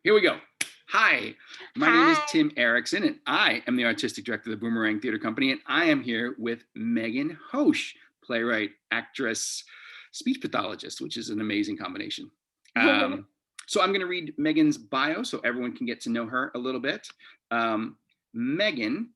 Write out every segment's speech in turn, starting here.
Here we go. Hi, my name is Hi. Tim Errickson, and I am the artistic director of the Boomerang Theater Company, and I am here with Megan Hoche, playwright, actress, speech pathologist, which is an amazing combination. Um, so I'm going to read Megan's bio so everyone can get to know her a little bit. Megan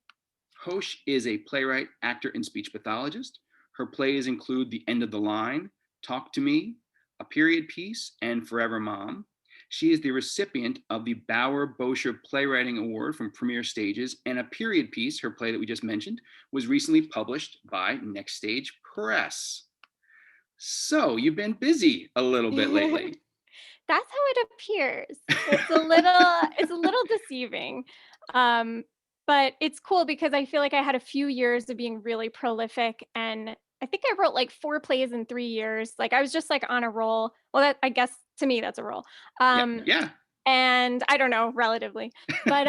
Hoche is a playwright, actor, and speech pathologist. Her plays include The End of the Line, Talk to Me, A Period Piece, and Forever Mom. She is the recipient of the Bauer-Boscher Playwriting Award from Premier Stages, and A Period Piece, her play that we just mentioned, was recently published by Next Stage Press. So you've been busy a little bit lately. That's how it appears. It's a little deceiving. Um, but it's cool because I feel like I had a few years of being really prolific, and I think I wrote like 4 plays in 3 years. Like I was just like on a roll. Well, that I guess to me that's a roll. Yeah, Um, yeah. and I don't know, relatively. But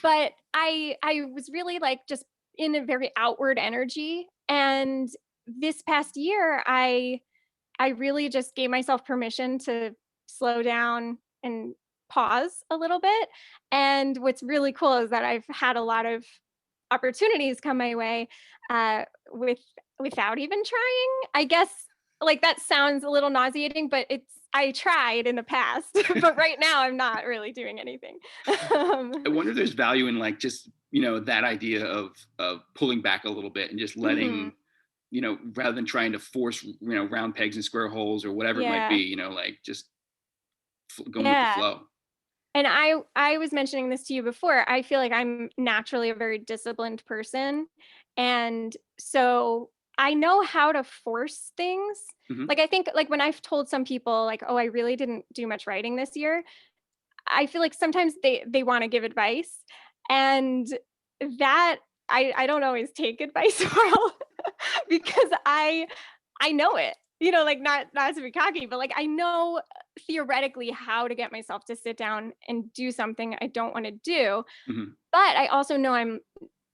but I was really like just in a very outward energy, and this past year I really just gave myself permission to slow down and pause a little bit. And what's really cool is that I've had a lot of opportunities come my way uh, with without even trying. I guess like that sounds a little nauseating, but I tried in the past, but right now I'm not really doing anything. I wonder if there's value in like just that idea of pulling back a little bit and just Mhm. letting rather than trying to force round pegs and square holes or whatever it might be, Yeah. like just going with the Yeah. flow. And I was mentioning this to you before. I feel like I'm naturally a very disciplined person, and so I know how to force things. Hmm. Like I think like when I've told some people like, "Oh, I really didn't do much writing this year." I feel like sometimes they want to give advice, and that I don't always take advice well because I know it. You know, like not to be cocky, but like I know theoretically how to get myself to sit down and do something I don't want to do. Hmm. But I also know I'm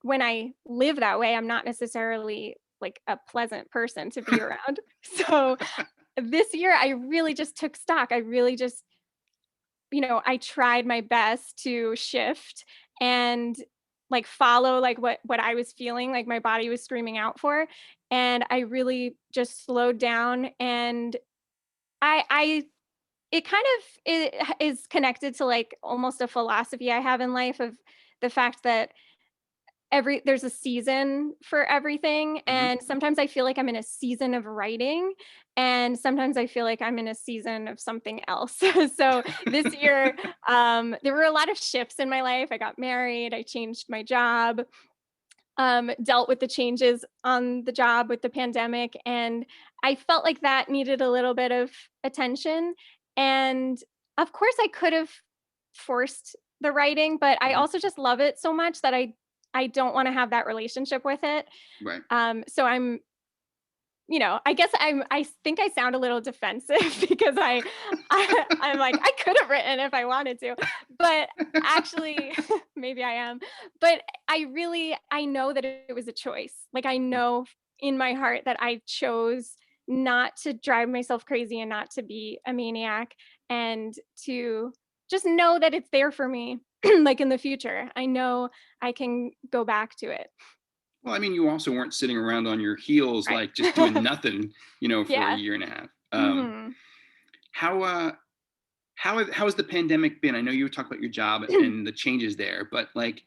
when I live that way, I'm not necessarily like a pleasant person to be around. So this year I really just took stock. I really just, I tried my best to shift and like follow like what I was feeling, like my body was screaming out for. And I really just slowed down, and I it kind of is connected to like almost a philosophy I have in life of the fact that there's a season for everything, Hmm. and sometimes I feel like I'm in a season of writing, and sometimes I feel like I'm in a season of something else. So this year there were a lot of shifts in my life. I got married, I changed my job, dealt with the changes on the job with the pandemic, and I felt like that needed a little bit of attention. And of course I could have forced the writing, but I Hmm. also just love it so much that I don't want to have that relationship with it. Right. So I guess I think I sound a little defensive because I'm like I could have written if I wanted to, but actually maybe I am. But I know that it was a choice. Like I know in my heart that I chose not to drive myself crazy and not to be a maniac, and to just know that it's there for me like in the future. I know I can go back to it. Well, I mean, you also weren't sitting around on your heels, Right. like just doing nothing, for a Yeah. year and a half. Mhm. How how has the pandemic been? I know you talked about your job and the changes there, but like,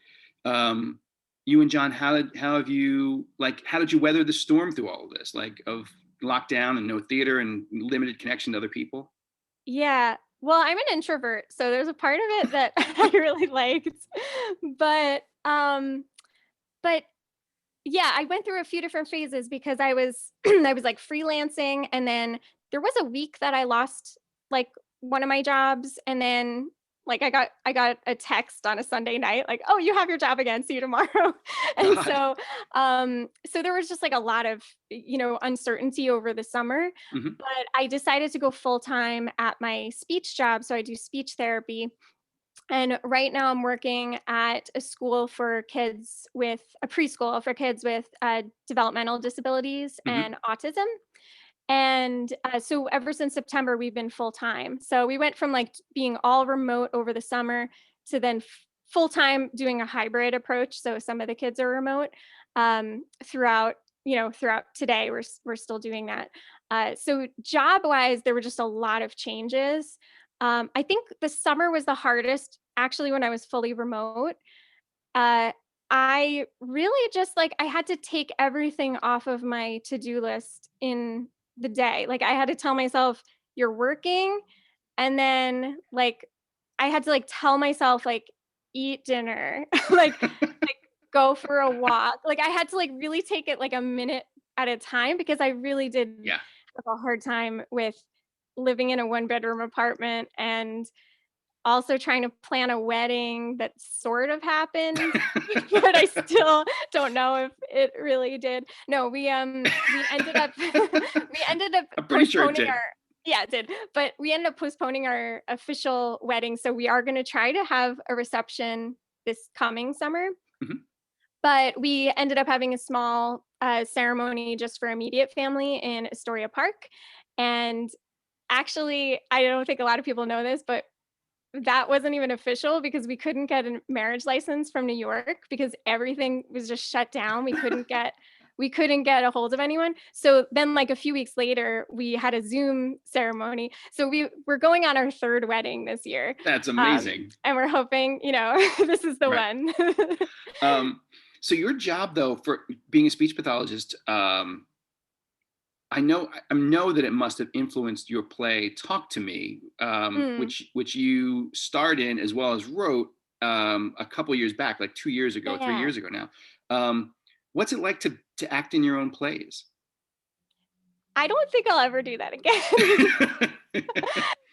um, you and John, how did you weather the storm through all of this, like of lockdown and no theater and limited connection to other people? Yeah. Well, I'm an introvert, so there's a part of it that I really liked. But, but yeah, I went through a few different phases because I was I was like freelancing, and then there was a week that I lost like one of my jobs, and then like I got a text on a Sunday night like, "Oh, you have your job again. See you tomorrow." And God. so there was just like a lot of, uncertainty over the summer, Hmm. but I decided to go full time at my speech job, so I do speech therapy. And right now I'm working at a school for kids with a preschool for kids with developmental disabilities Hmm. and autism. And so ever since September, we've been full time. So we went from like being all remote over the summer to then full time doing a hybrid approach. So some of the kids are remote throughout, throughout today. We're still doing that. So job wise, there were just a lot of changes. I think the summer was the hardest actually when I was fully remote. Uh, I really just like I had to take everything off of my to-do list in the day. Like I had to tell myself, you're working, and then like I had to like tell myself like eat dinner, like go for a walk. Like I had to like really take it like a minute at a time because I really did Yeah. have a hard time with living in a one bedroom apartment and also trying to plan a wedding that sort of happened, but I still don't know if it really did. No, we ended up we ended up I'm pretty sure it postponing did. our yeah, it did. But we ended up postponing our official wedding. So we are gonna try to have a reception this coming summer. Mhm. But we ended up having a small ceremony just for immediate family in Astoria Park. And actually, I don't think a lot of people know this, but that wasn't even official because we couldn't get a marriage license from New York because everything was just shut down. We couldn't get a hold of anyone. So then like a few weeks later, we had a Zoom ceremony. So we're going on our third wedding this year. That's amazing. And we're hoping, this is the Right. one. Um, so your job though, for being a speech pathologist, I know that it must have influenced your play Talk to Me, Mm, which you starred in as well as wrote a couple years back, like 2 years ago, three yeah. years ago now. What's it like to act in your own plays? I don't think I'll ever do that again.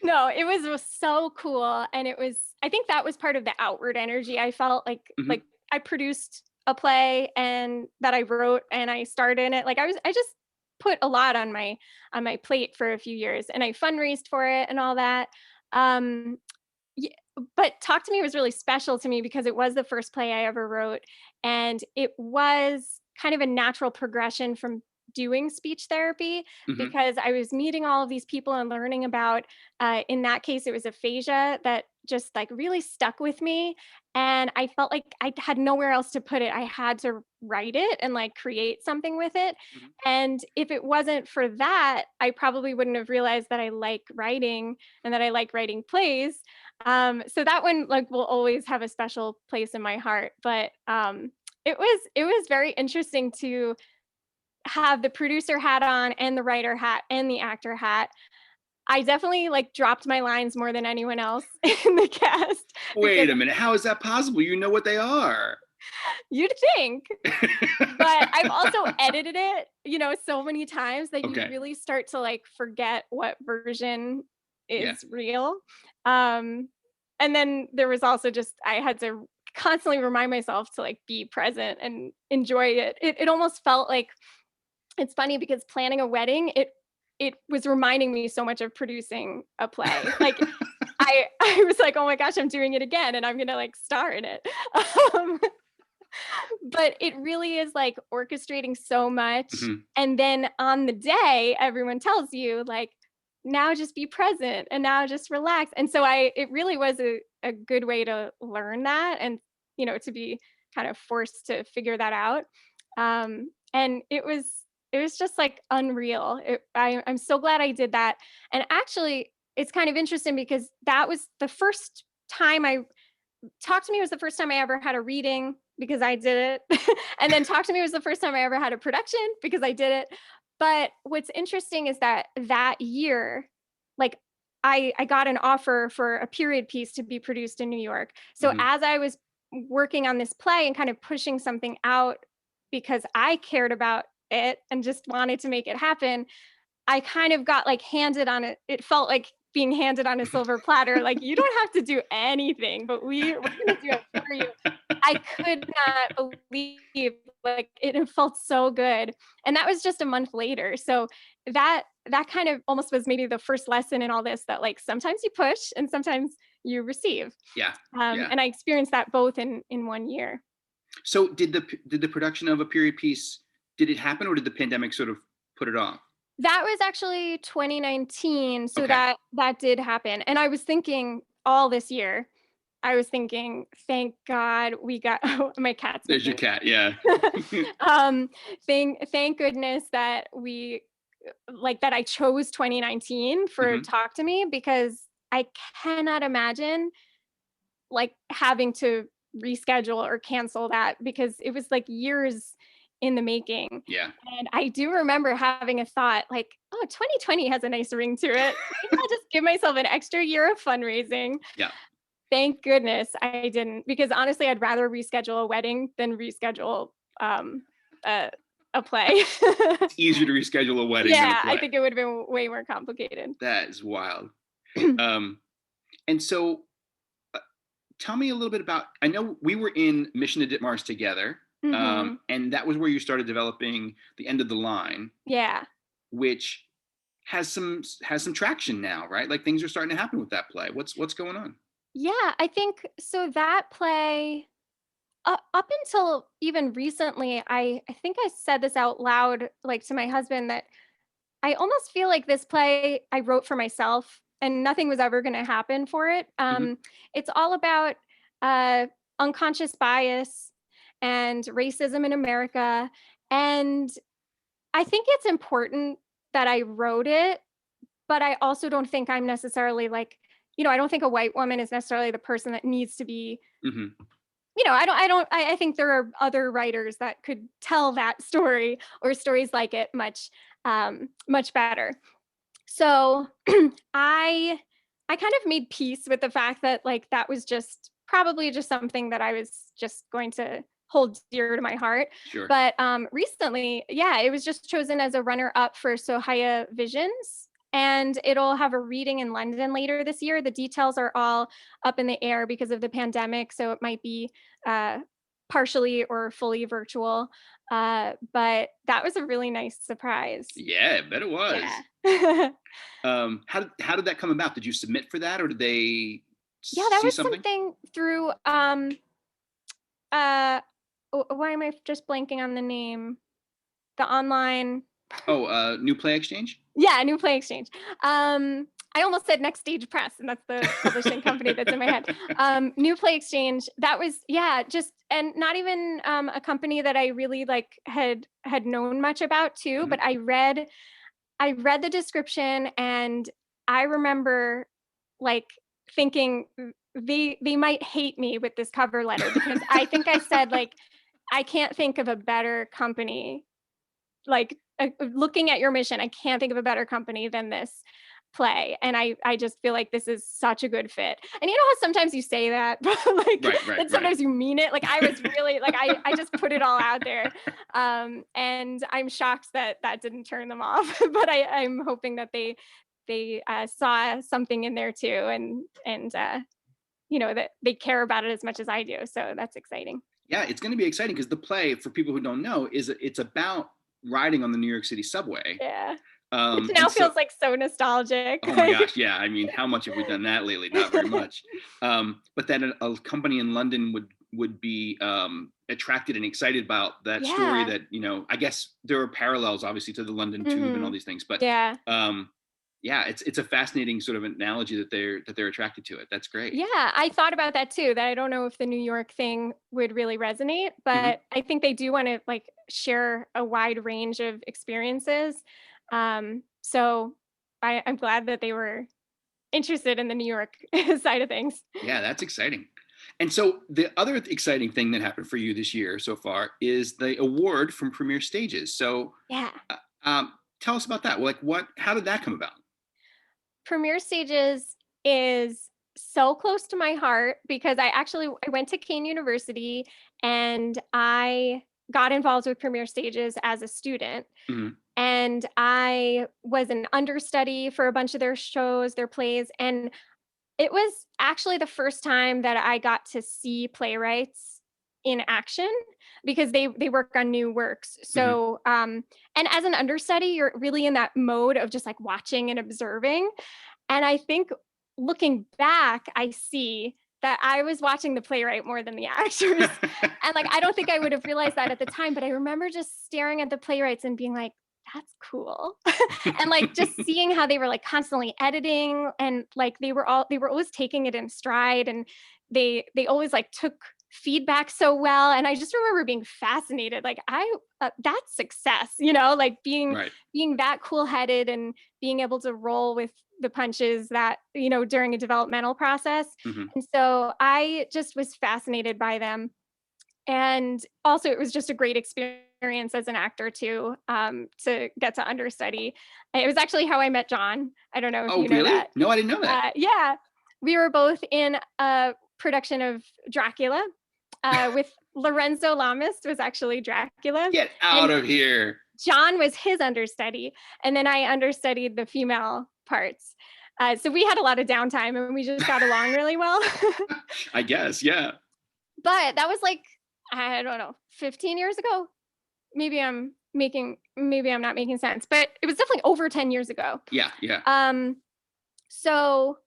No, it was so cool, and I think that was part of the outward energy. I felt like Mhm. I produced a play and that I wrote and I starred in it. Like I just put a lot on my plate for a few years and I fundraised for it and all that. Um yeah, but Talk to Me was really special to me because it was the first play I ever wrote, and it was kind of a natural progression from doing speech therapy Mhm. because I was meeting all of these people and learning about, in that case, it was aphasia that just like really stuck with me. And I felt like I had nowhere else to put it. I had to write it and like create something with it. Mhm. And if it wasn't for that, I probably wouldn't have realized that I like writing and that I like writing plays. So that one like will always have a special place in my heart. But it was very interesting to have the producer hat on and the writer hat and the actor hat. I definitely like dropped my lines more than anyone else in the cast because Wait a minute, how is that possible? You know what they are. you'd think, but I've also edited it, so many times that you Okay. really start to like forget what version Yeah. is real. Um, and then there was also just I had to constantly remind myself to like be present and enjoy it. It almost felt like it's funny because planning a wedding, it was reminding me so much of producing a play. Like I was like, oh my gosh, I'm doing it again, and I'm gonna like star in it. Um, but it really is like orchestrating so much. Mhm. And then on the day, everyone tells you, like, now just be present and now just relax. And so it really was a good way to learn that and, to be kind of forced to figure that out. And it was just like unreal. I'm so glad I did that. And actually, it's kind of interesting because that was the first time Talk to Me was the first time I ever had a reading because I did it. And then Talk to Me was the first time I ever had a production because I did it. But what's interesting is that that year, like I got an offer for a period piece to be produced in New York. So Mhm. as I was working on this play and kind of pushing something out because I cared about it and just wanted to make it happen, I kind of got like handed on it felt like being handed on a silver platter, like, "You don't have to do anything, but we're gonna do it for you." I could not believe, like, it felt so good, and that was just a month later, so that kind of almost was maybe the first lesson in all this that, like, sometimes you push and sometimes you receive, Yeah. Yeah. and I experienced that both in 1 year. So did the production of a period piece, did it happen or did the pandemic sort of put it off? That was actually 2019, so Okay. that did happen, and I was thinking all this year, I was thinking, "Thank God we got." Oh, my cat's There's your making cat. Yeah. um, thank goodness that we like, that I chose 2019 for Hmm. Talk to Me, because I cannot imagine, like, having to reschedule or cancel that, because it was, like, years in the making, Yeah. and I do remember having a thought like, "Oh, 2020 has a nice ring to it. Maybe I'll just give myself an extra year of fundraising." Yeah. Thank goodness I didn't, because honestly, I'd rather reschedule a wedding than reschedule, um, a a play. It's easier to reschedule a wedding than a Yeah, I play. think it would've been way more complicated. That is wild. Um, and so uh, tell me a little bit about, I know we were in Mission to Ditmars together. Mhm. And that was where you started developing the end of the line, Yeah. which has some traction now, right? Like things are starting to happen with that play. What's going on? Yeah, I think so. That play, up until even recently, I think I said this out loud, like, to my husband, that I almost feel like this play I wrote for myself and nothing was ever gonna happen for it. Hmm. It's all about, uh, unconscious bias and racism in America, and I think it's important that I wrote it, but I also don't think I'm necessarily, like, I don't think a white woman is necessarily the person that needs to be. Hmm. I think there are other writers that could tell that story or stories like it much better. So I I kind of made peace with the fact that, like, that was just probably just something that I was just going to hold dear to my heart. Sure. But recently, yeah, it was just chosen as a runner up for Sohaya Visions. And it'll have a reading in London later this year. The details are all up in the air because of the pandemic. So it might be uh, partially or fully virtual. But that was a really nice surprise. Yeah, I bet it was. Yeah. How did that come about? Did you submit for that, or did they Yeah, that see was something? something through, uh, why am I just blanking on the name? The online. Oh, New Play Exchange. Yeah, New Play Exchange. I almost said Next Stage Press, and that's the publishing company that's in my head. New Play Exchange, that was, yeah, just, and not even, a company that I really, like, had known much about too, Mhm. but I read the description, and I remember, like, thinking, they might hate me with this cover letter, because I think I said, like, "I can't think of a better company, like, looking at your mission, I can't think of a better company than this play, and I just feel like this is such a good fit." And you know how sometimes you say that, but, like, Right, right, then right. sometimes you mean it? Like, I was really, like, I just put it all out there, and I'm shocked that that didn't turn them off, but I'm hoping that they saw something in there too, and that they care about it as much as I do, so that's exciting. Yeah, it's going to be exciting because the play, for people who don't know, it's about riding on the New York City subway. Yeah. Which And now so, feels, like, so nostalgic. oh my gosh, yeah. I mean, how much have we done that lately? Not very much. But then a company in London would be attracted and excited about that story. Yeah. That I guess there are parallels, obviously, to the London Tube and all Mhm. these things. But Yeah. um, yeah, it's a fascinating sort of analogy that they're attracted to it. That's great. Yeah, I thought about that too, that I don't know if the New York thing would really resonate, Hmm. but I think they do wanna, like, share a wide range of experiences. So I'm glad that they were interested in the New York side of things. Yeah, that's exciting. And so the other exciting thing that happened for you this year so far is the award from Premier Stages. So Yeah. uh, tell us about that. Like, how did that come about? Premier Stages is so close to my heart because I went to Kane University, and I got involved with Premier Stages as a student. Hmm. And I was an understudy for a bunch of their shows, their plays, and it was actually the first time that I got to see playwrights in action, because they work on new works. Hmm. So, and as an understudy, you're really in that mode of just, like, watching and observing. And I think, looking back, I see that I was watching the playwright more than the actors. And, like, I don't think I would have realized that at the time, but I remember just staring at the playwrights and being like, that's cool. And like just seeing how they were like constantly editing, and like they were always taking it in stride, and they always like took feedback so well. And I just remember being fascinated, like that's success, like Right. being that cool headed and being able to roll with the punches that, during a developmental process. Hmm. And so I just was fascinated by them. And also it was just a great experience as an actor too, to get to understudy. It was actually how I met John. I don't know if Oh, you know really? that. No, I didn't know that. Yeah, we were both in a production of Dracula, with Lorenzo Lamas was actually Dracula, Get out and of here. John was his understudy, and then I understudied the female parts. So we had a lot of downtime, and we just got along really well. I guess. Yeah. But that was like, I don't know, 15 years ago. Maybe I'm not making sense, but it was definitely over 10 years ago. Yeah. Yeah. Um, so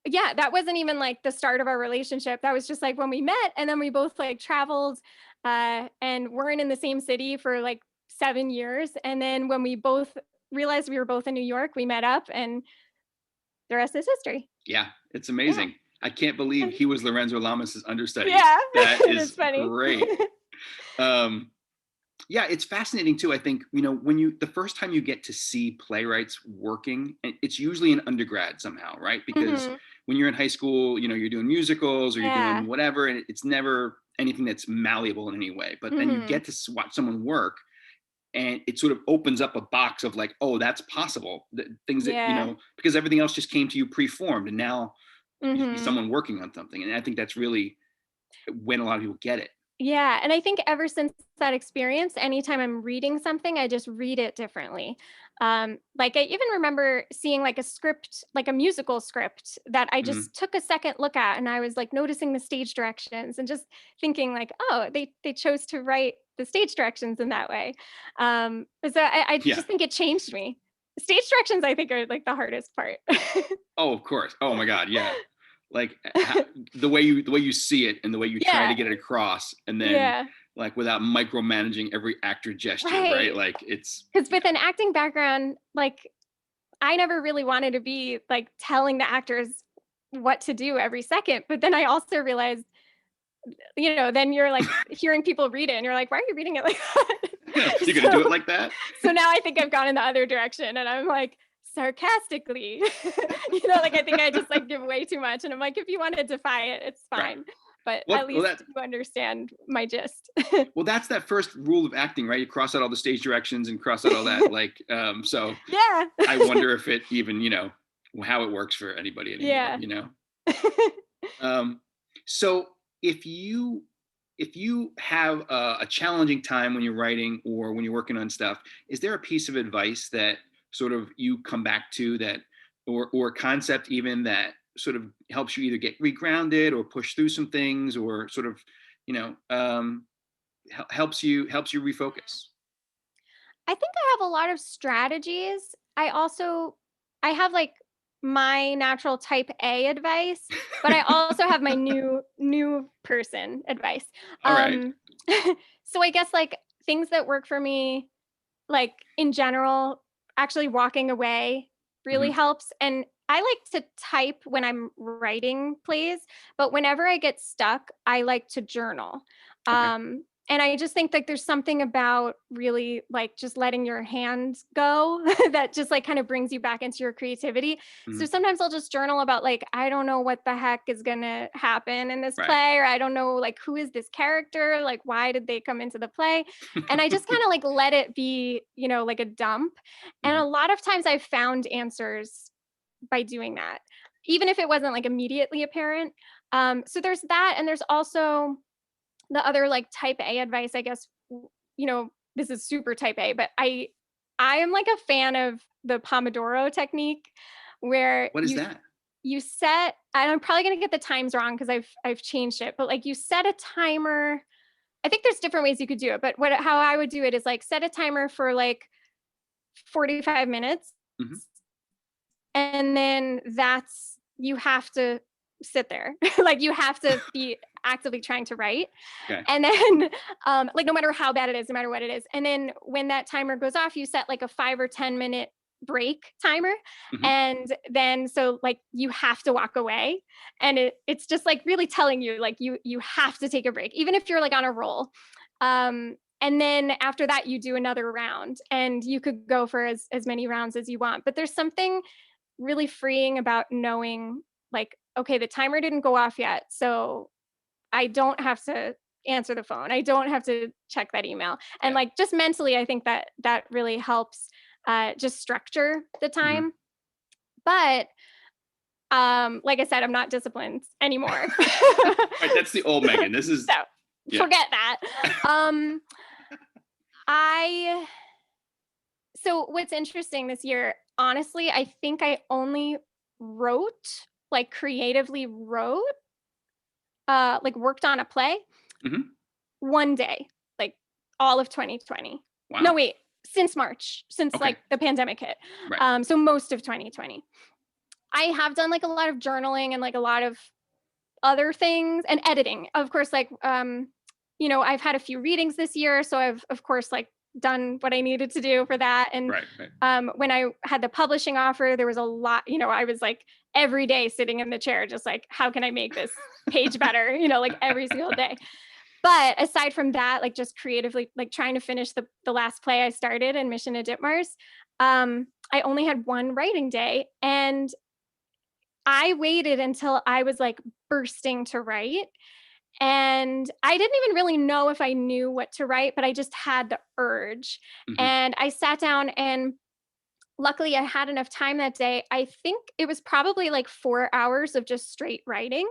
yeah, that wasn't even like the start of our relationship. That was just like when we met, and then we both like traveled, and weren't in the same city for like 7 years. And then when we both realized we were both in New York, we met up, and the rest is history. Yeah. It's Yeah. amazing. I can't believe he was Lorenzo Lamas's understudy. Yeah. That It is is funny. great. Um, yeah, it's fascinating too. I think, the first time you get to see playwrights working, and it's usually an undergrad somehow, right? Because Hmm. when you're in high school, you're doing musicals or you're doing Yeah. whatever, and it's never anything that's malleable in any way. But then you Hmm. get to watch someone work, and it sort of opens up a box of like, oh, that's possible. Things that, Yeah. because everything else just came to you preformed, and now you see Hmm. someone working on something. And I think that's really when a lot of people get it. Yeah, and I think ever since that experience, anytime I'm reading something, I just read it differently. Like I even remember seeing like a script, like a musical script that I Mhm. just took a second look at, and I was like noticing the stage directions and just thinking like, oh, they chose to write the stage directions in that way. So I Yeah. just think it changed me. Stage directions, I think, are like the hardest part. Oh, of course. Oh my God, yeah. Like the way you see it and the way you try to Yeah, get it across, and then yeah, like without micromanaging every actor gesture, right? right. Like it's Because yeah, with an acting background, like I never really wanted to be like telling the actors what to do every second. But then I also realized, then you're like hearing people read it, and you're like, why are you reading it like that? you're gonna do it so like that. so now I think I've gone in the other direction, and I'm like sarcastically, like I think I just like give way too much. And I'm like, if you want to defy it, it's Right. fine. But Well, at well, least that you understand my gist. well, that's that first rule of acting, right? You cross out all the stage directions and cross out all that. Like, so Yeah. I wonder if it even, how it works for anybody anymore. Yeah. Um, so if you have a challenging time when you're writing or when you're working on stuff, is there a piece of advice that sort of you come back to, that, or a concept even, that sort of helps you either get regrounded or push through some things, or sort of, you know, um, helps you refocus? I think I have a lot of strategies. I have like my natural type A advice, but I also have my new person advice. All right. Um so I guess like things that work for me, like in general, actually walking away really Hmm. helps. And I like to type when I'm writing plays, but whenever I get stuck, I like to journal. Okay. And I just think like there's something about really like just letting your hands go that just like kind of brings you back into your creativity. So Hmm. sometimes I'll just journal about like, I don't know what the heck is going to happen in this Right. play, or I don't know like who is this character? Like, why did they come into the play? And I just kind of like let it be, like a dump. And a Hmm. lot of times I've found answers by doing that, even if it wasn't like immediately apparent. So there's that. And there's also the other like type A advice, I guess, this is super type A, but I am like a fan of the Pomodoro technique where What is that? you set, and I'm probably going to get the times wrong because I've changed it, but like you set a timer. I think there's different ways you could do it, but how I would do it is like set a timer for like 45 minutes, Hmm. and then you have to sit there. Like you have to be actively trying to write. Okay. And then like no matter how bad it is, no matter what it is. And then when that timer goes off, you set like a 5 or 10 minute break timer. Mhm. And then so like you have to walk away. And it's just like really telling you like you have to take a break, even if you're like on a roll. And then after that, you do another round, and you could go for as many rounds as you want. But there's something really freeing about knowing like, okay, the timer didn't go off yet. So I don't have to answer the phone. I don't have to check that email. And Yeah. like just mentally, I think that that really helps just structure the Mhm. time. But like I said, I'm not disciplined anymore. Right, that's the old Megan. This is So yeah. forget that. Um, I so what's interesting this year, honestly, I think I only wrote, like creatively wrote, like worked on a play Mhm. one day, like all of 2020. No, Wow. wait, since March, since Okay. like the pandemic hit. Right. So most of 2020. I have done like a lot of journaling and like a lot of other things and editing. Of course, like you know, I've had a few readings this year, so I've of course like done what I needed to do for that. And Right. Right. when I had the publishing offer, there was a lot, you know, I was like every day sitting in the chair, just like, how can I make this page better? You know, like every single day. But aside from that, like just creatively, like trying to finish the last play I started in Mission to Ditmars, I only had one writing day, and I waited until I was like bursting to write. And I didn't even really know if I knew what to write, but I just had the urge. Mhm. And I sat down, and luckily I had enough time that day. I think it was probably like 4 hours of just straight writing,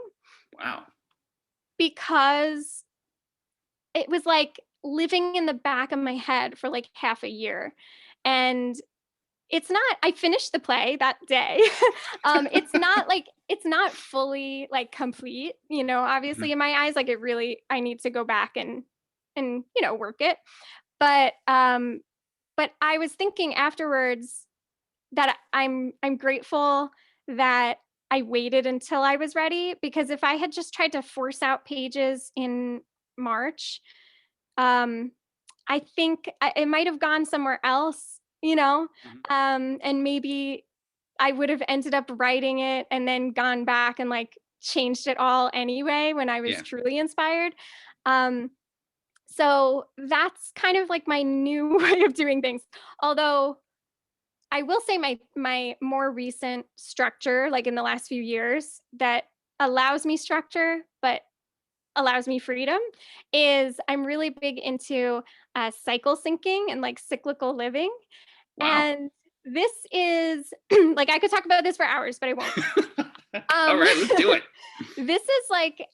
Wow. because it was like living in the back of my head for like half a year. And it's not, I finished the play that day. It's not like, it's not fully like complete, you know, obviously Mhm. in my eyes, like it really, I need to go back and, you know, work it. But I was thinking afterwards that I'm grateful that I waited until I was ready, because if I had just tried to force out pages in March, um, I think it might have gone somewhere else, you know, Mhm. and maybe I would have ended up writing it and then gone back and like changed it all anyway when I was Yeah. truly inspired. Um, so that's kind of like my new way of doing things. Although I will say my more recent structure, like in the last few years, that allows me structure, but allows me freedom, is I'm really big into cycle syncing and like cyclical living. Wow. And this is like I could talk about this for hours, but I won't. All Um, right, let's do it. this is like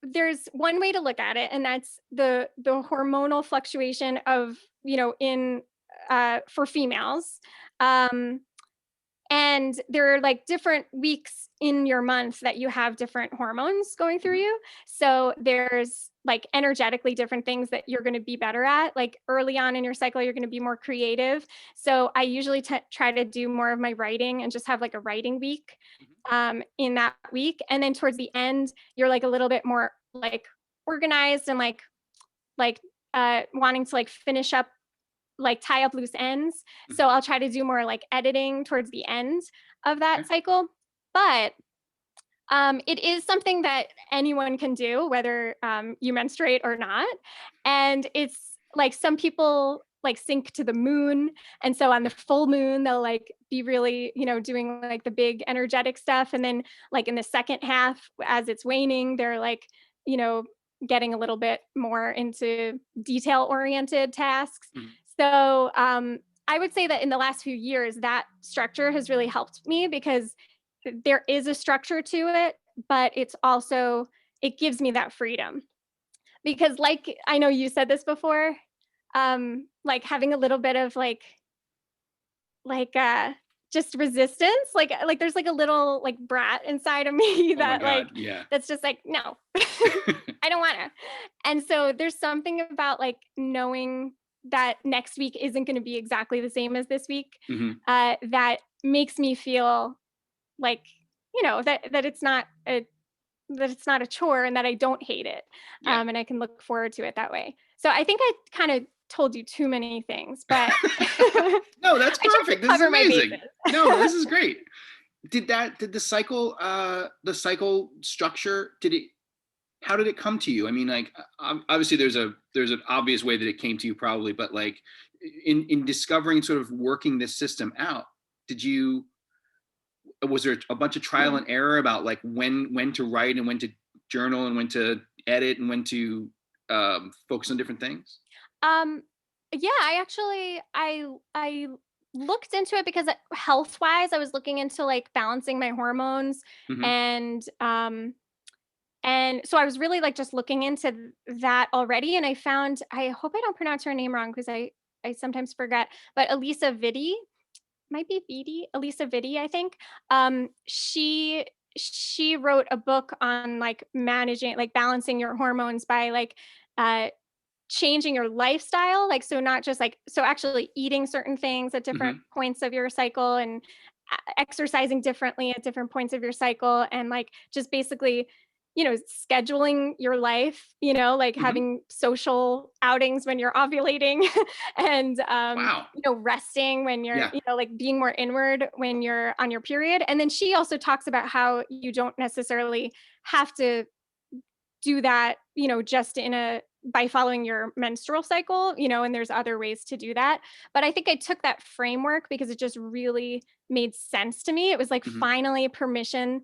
there's one way to look at it, and that's the hormonal fluctuation of, you know, in for females. Um, and there are like different weeks in your month that you have different hormones going through Mhm. you. So there's like energetically different things that you're going to be better at. Like early on in your cycle, you're going to be more creative. So I usually try to do more of my writing and just have like a writing week Mhm. in that week. And then towards the end, you're like a little bit more like organized and like wanting to like finish up, like tie up loose ends. Mhm. So I'll try to do more like editing towards the end of that Okay. cycle. But it is something that anyone can do, whether you menstruate or not. And it's like some people like sync to the moon. And so on the full moon, they'll like be really, you know, doing like the big energetic stuff. And then like in the second half, as it's waning, they're like, you know, getting a little bit more into detail oriented tasks. Mhm. So I would say that in the last few years, that structure has really helped me, because there is a structure to it, but it's also, it gives me that freedom. Because like I know you said this before, like having a little bit of like just resistance, like there's like a little like brat inside of me Oh my that God. like Yeah. that's just like no. I don't want to. And so there's something about like knowing that next week isn't going to be exactly the same as this week, Mhm. that makes me feel like, you know, that it's not a that it's not a chore and that I don't hate it. Yeah. And I can look forward to it that way. So I think I kind of told you too many things, but No, that's I tried to perfect. This is cover my amazing. bases. No, this is great. Did the cycle structure, how did it come to you? I mean, like, obviously there's an obvious way that it came to you probably, but like in discovering, sort of working this system out, did you, was there a bunch of trial Hmm. and error about like when to write and when to journal and when to edit and when to focus on different things? Um, yeah, I looked into it because health wise, I was looking into like balancing my hormones Hmm. and so I was really like just looking into that already, and I found, I hope I don't pronounce her name wrong because I sometimes forget, but Elisa Vitti, might be Vitti, Elisa Vitti, I think. She wrote a book on like managing, like balancing your hormones by like uh changing your lifestyle, like, so not just like, so actually eating certain things at different Hmm. points of your cycle, and exercising differently at different points of your cycle, and like just basically, scheduling your life, like Hmm. having social outings when you're ovulating, and Wow. resting when you're, Yeah. like being more inward when you're on your period. And then she also talks about how you don't necessarily have to do that, just in a by following your menstrual cycle, and there's other ways to do that. But I think I took that framework because it just really made sense to me. It was like Hmm. finally permission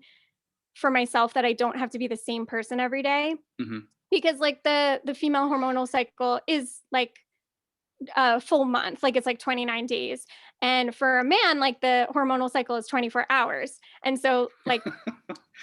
for myself that I don't have to be the same person every day. Hmm. Because like the female hormonal cycle is like a full month, like it's like 29 days. And for a man, like the hormonal cycle is 24 hours. And so like,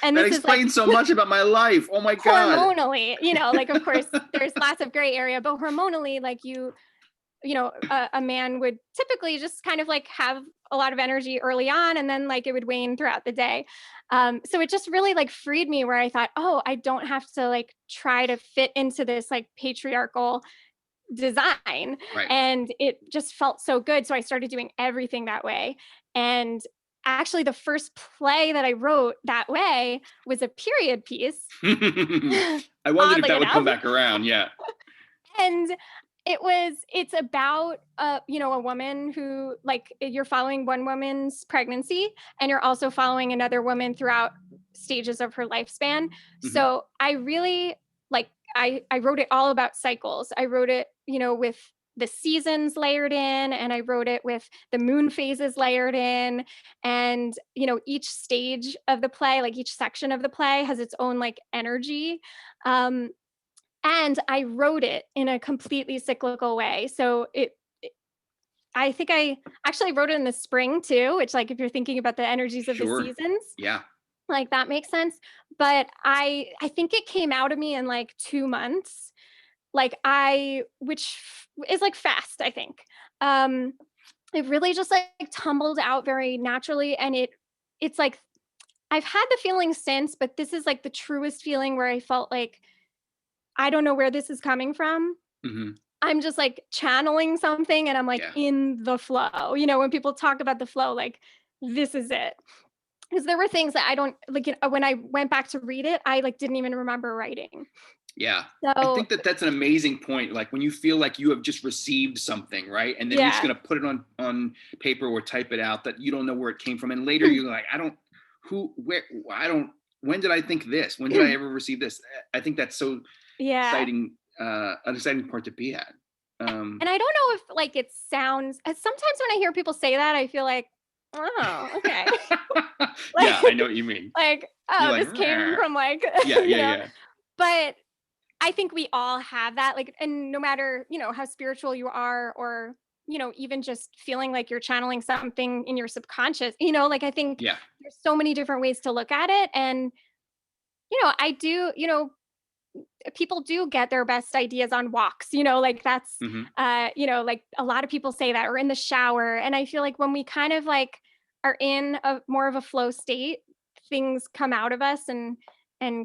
and That this is like explains so much about my life. Oh my God. hormonally, like, of course, there's lots of gray area, but hormonally, like a man would typically just kind of like have a lot of energy early on, and then like it would wane throughout the day. So it just really like freed me, where I thought, oh, I don't have to like try to fit into this like patriarchal design. Right. And it just felt so good. So I started doing everything that way. And actually, the first play that I wrote that way was a period piece, I wondered if oddly that would enough. come back around. Yeah. And it's about a woman who, like, you're following one woman's pregnancy, and you're also following another woman throughout stages of her lifespan. Hmm. So I really like, I wrote it all about cycles. I wrote it, with the seasons layered in, and I wrote it with the moon phases layered in. And each stage of the play, like each section of the play, has its own like energy. um and I wrote it in a completely cyclical way. So I think I actually wrote it in the spring too, which, like, if you're thinking about the energies of the Sure. seasons, Yeah. like that makes sense. But I think it came out of me in like 2 months, like which is like fast, I think. Um, it really just like tumbled out very naturally, and it's like I've had the feeling since, but this is like the truest feeling where I felt like I don't know where this is coming from. Hmm. I'm just like channeling something, and I'm like Yeah. in the flow. When people talk about the flow, like this is it. Because there were things that I don't like, when I went back to read it, I like didn't even remember writing. Yeah. I So think that that's an amazing point. Like when you feel like you have just received something, right? And then you're just yeah. going to put it on paper or type it out, that you don't know where it came from. And later you're like, I don't, who, where, I don't, when did I think this? When did I ever receive this? I think that's so Yeah. exciting, an exciting part to be at. And I don't know if like it sounds, sometimes when I hear people say that, I feel like, oh, okay. Yeah, I like, know what you mean. like, You're oh, like, this came "Rah." from like, Yeah, yeah, yeah. but I think we all have that, like, and no matter, how spiritual you are, or, even just feeling like you're channeling something in your subconscious, like, I think Yeah. there's so many different ways to look at it. And, I do, people do get their best ideas on walks, like that's, Hmm. like a lot of people say that, or in the shower. And I feel like when we kind of like are in a more of a flow state, things come out of us and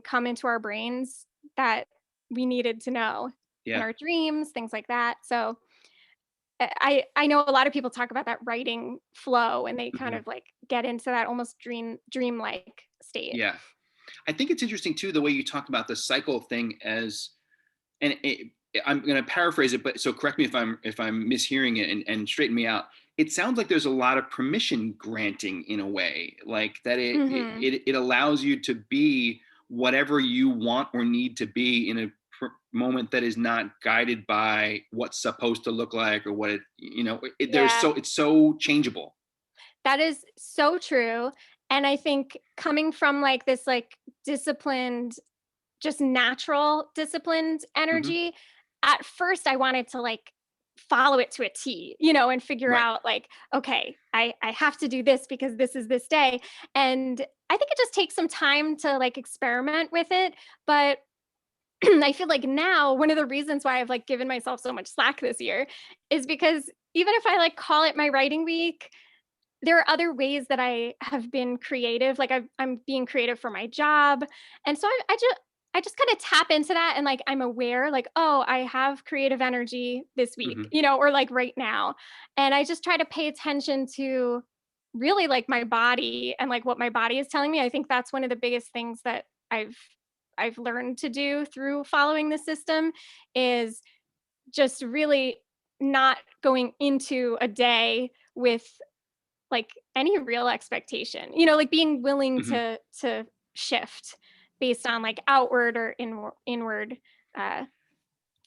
come into our brains that we needed to know, in Yeah. our dreams, things like that. So I know a lot of people talk about that writing flow, and they kind Hmm. of like get into that almost dreamlike state. Yeah. I think it's interesting too, the way you talk about the cycle thing as, and I'm going to paraphrase it, but so correct me if I'm mishearing it, and straighten me out. It sounds like there's a lot of permission granting in a way, like that Hmm. it allows you to be whatever you want or need to be in a moment that is not guided by what's supposed to look like or what Yeah, it's so changeable. that is so true. And I think coming from like this like disciplined, just natural disciplined Hmm. energy, at first I wanted to like follow it to a T, and figure Right. out like, okay, I have to do this because this is this day. And I think it just takes some time to like experiment with it. But I feel like now one of the reasons why I've like given myself so much slack this year is because even if I like call it my writing week, there are other ways that I have been creative. Like I'm being creative for my job, and so I just kind of tap into that, and like I'm aware, like, oh, I have creative energy this week, Hmm. or like right now, and I just try to pay attention to really like my body and like what my body is telling me. I think that's one of the biggest things that I've learned to do through following the system is just really not going into a day with like any real expectation, like being willing Hmm. to shift based on like outward or inward uh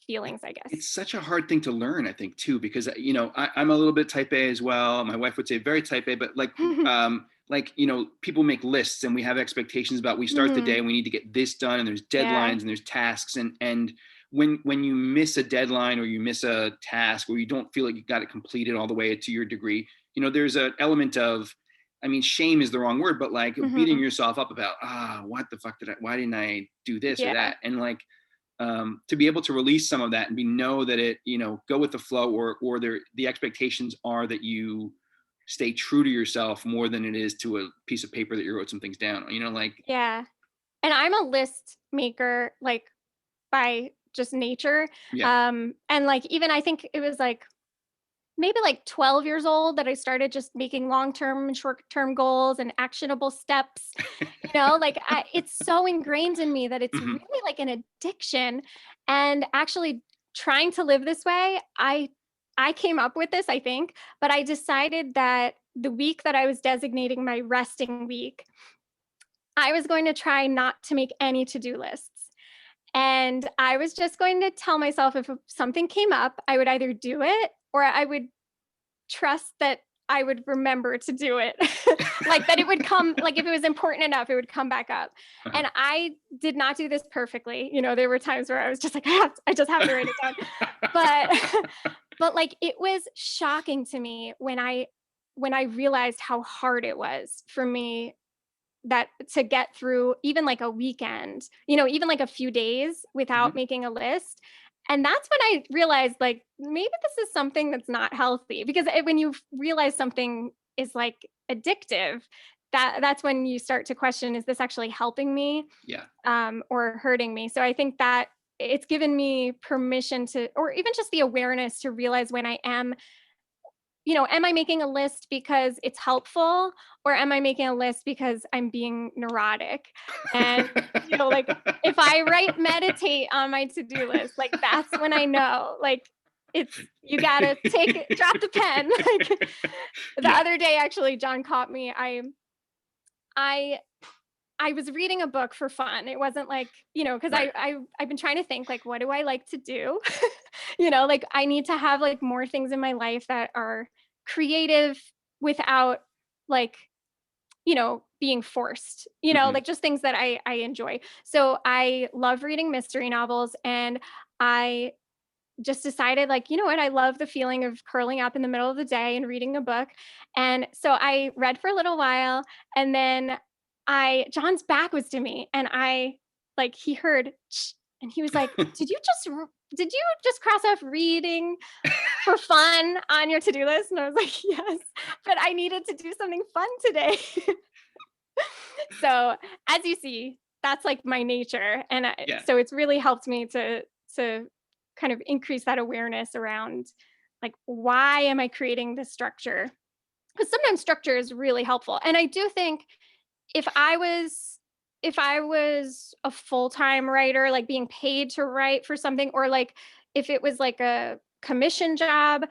feelings, I guess. It's such a hard thing to learn, I think, too, because I'm a little bit type A as well. My wife would say very type A, but people make lists and we have expectations about, we start the day Mhm. and we need to get this done, and there's Yeah. deadlines and there's tasks, and when you miss a deadline or you miss a task or you don't feel like you got it completed all the way to your degree, there's an element of, I mean, shame is the wrong word, but like beating Mhm. yourself up about, what the fuck why didn't I do this or Yeah. that, and like to be able to release some of that and know that it, go with the flow, or the expectations are that you stay true to yourself more than it is to a piece of paper that you wrote some things down, like. Yeah. And I'm a list maker like by just nature. Yeah. And like even I think it was like maybe like 12 years old that I started just making long-term and short-term goals and actionable steps. Like it's so ingrained in me that it's Hmm. really like an addiction. And actually trying to live this way, I came up with this, I think, but I decided that the week that I was designating my resting week, I was going to try not to make any to-do lists. And I was just going to tell myself if something came up, I would either do it or I would trust that I would remember to do it. Like that it would come, like if it was important enough, it would come back up. Uh-huh. And I did not do this perfectly. There were times where I was just like, I just have to write it down. But but like it was shocking to me when I realized how hard it was for me that to get through even like a weekend, even like a few days without Hmm. making a list. And that's when I realized like maybe this is something that's not healthy because when you realize something is like addictive, that's when you start to question, is this actually helping me Yeah. or hurting me? So I think that it's given me permission to, or even just the awareness to realize when I am I making a list because it's helpful or am I making a list because I'm being neurotic? And, like if I write meditate on my to-do list, like that's when I know, like you gotta drop the pen. Like the Yeah. other day, actually, John caught me. I I was reading a book for fun. It wasn't like, because Right. I've been trying to think like, what do I like to do? Like I need to have like more things in my life that are creative without like, being forced, Hmm. like just things that I enjoy. So I love reading mystery novels, and I just decided like, you know what, I love the feeling of curling up in the middle of the day and reading a book. And so I read for a little while, and then I John's back was to me, and I like he heard "Shh," and he was like, did you just cross off reading for fun on your to-do list?" And I was like, "Yes, but I needed to do something fun today." So, as you see, that's like my nature, and Yeah. so it's really helped me to kind of increase that awareness around like why am I creating this structure? Because sometimes structure is really helpful, and I do think if I was if I was a full-time writer, like being paid to write for something, or like if it was like a commission job,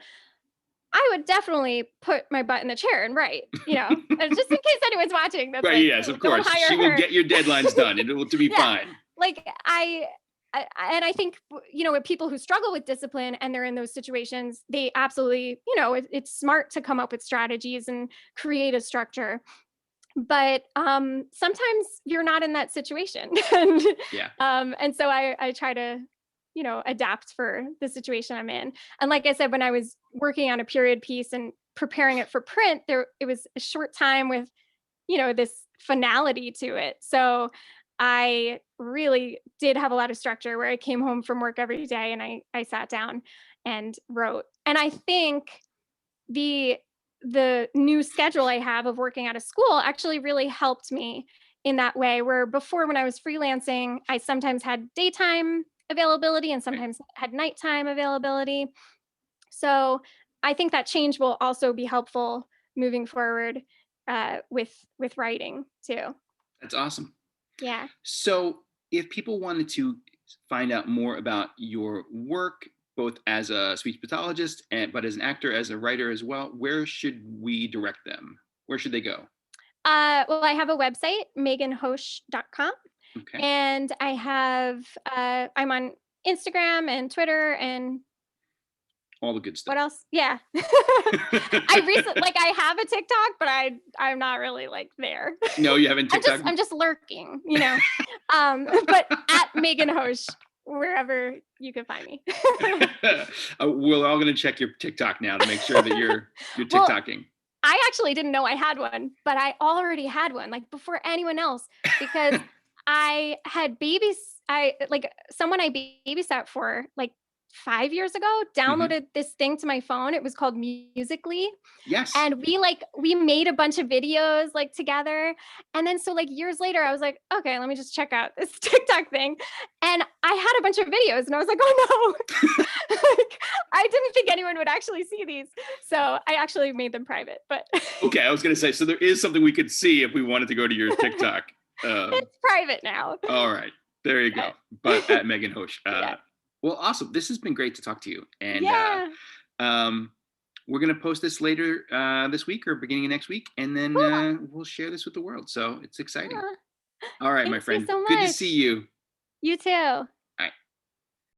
I would definitely put my butt in the chair and write, and just in case anyone's watching that's Right. like, Yes, "Oh, of don't course. hire She will her." get your deadlines done and it will to be Yeah. fine. Like and I think, with people who struggle with discipline and they're in those situations, they absolutely, it's smart to come up with strategies and create a structure. But sometimes you're not in that situation, Yeah. and so I try to, adapt for the situation I'm in. And like I said, when I was working on a period piece and preparing it for print, it was a short time with, this finality to it. So I really did have a lot of structure where I came home from work every day and I sat down and wrote. And I think the the new schedule I have of working at a school actually really helped me in that way, where before when I was freelancing, I sometimes had daytime availability and Right. sometimes had nighttime availability. So I think that change will also be helpful moving forward, with writing too. That's awesome. Yeah. So, if people wanted to find out more about your work, both as a speech pathologist and but as an actor, as a writer as well, where should we direct them? Where should they go? Well, I have a website, meganhoche.com, Okay. and I'm on Instagram and Twitter and All the good what stuff. else? Yeah. I have a TikTok, but I'm not really like there. No, you haven't I'm just TikTok? I'm just lurking, but at Megan Hoche, wherever you can find me. We're all going to check your TikTok now to make sure that you're Well, TikToking. I actually didn't know I had one, but I already had one, like, before anyone else, because I had babies I like, someone I babysat for, like, 5 years ago Mhm. downloaded this thing to my phone. It was called Musical.ly, Yes. and we made a bunch of videos, like, together, and then so, like, years later, I was like, "Okay, let me just check out this TikTok thing," and I had a bunch of videos, and I was like, "Oh, no." Like, I didn't think anyone would actually see these, so I actually made them private, but Okay, I was going to say, so there is something we could see if we wanted to go to your TikTok. Um, it's private now. all right, there you go. But But at Megan Hoche. yeah. Well, awesome. This has been great to talk to you. And Yeah. um, we're going to post this later this week or beginning of next week, and then Cool. we'll share this with the world. So it's exciting. Aw, All right, my thank you friend. so Good to see much. you. You too.